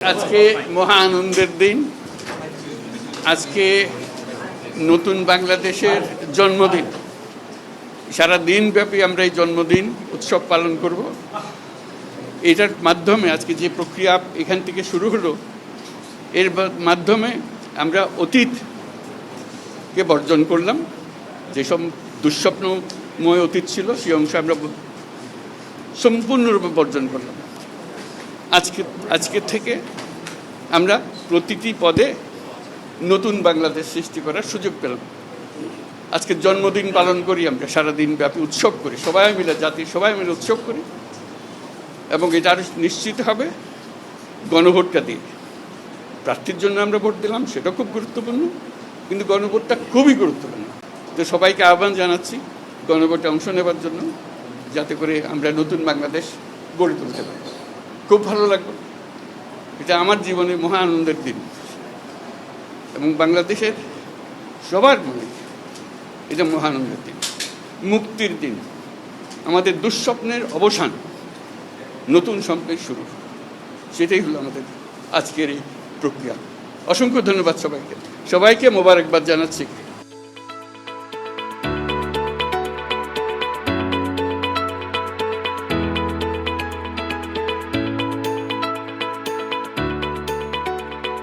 আজকে মহা আনন্দের দিন। আজকে নতুন বাংলাদেশের জন্মদিন। সারা দিনব্যাপী আমরা এই জন্মদিন উৎসব পালন করব। এটার মাধ্যমে আজকে যে প্রক্রিয়া এখান থেকে শুরু হলো, এর মাধ্যমে আমরা অতীতকে বর্জন করলাম। যেসব দুঃস্বপ্নময় অতীত ছিল সেই অংশ আমরা সম্পূর্ণরূপে বর্জন করলাম। আজকে থেকে আমরা প্রতিটি পদে নতুন বাংলাদেশ সৃষ্টি করার সুযোগ পেলাম। আজকে জন্মদিন পালন করি, আমরা সারাদিন ব্যাপী উৎসব করি, সবাই মিলে, জাতি সবাই মিলে উৎসব করি। এবং এটা আরও নিশ্চিত হবে গণভোটটা দিয়ে। প্রার্থীর জন্য আমরা ভোট দিলাম, সেটা খুব গুরুত্বপূর্ণ, কিন্তু গণভোটটা খুবই গুরুত্বপূর্ণ। তো সবাইকে আহ্বান জানাচ্ছি গণভোটে অংশ নেবার জন্য, যাতে করে আমরা নতুন বাংলাদেশ গড়ে তুলতে পারি। খুব ভালো লাগবে। এটা আমার জীবনে মহা আনন্দের দিন এবং বাংলাদেশের সবার মনে এটা মহা আনন্দের দিন, মুক্তির দিন, আমাদের দুঃস্বপ্নের অবসান, নতুন স্বপ্নের শুরু। সেটাই হলো আমাদের আজকের এই প্রক্রিয়া। অসংখ্য ধন্যবাদ সবাইকে। মোবারকবাদ জানাচ্ছি।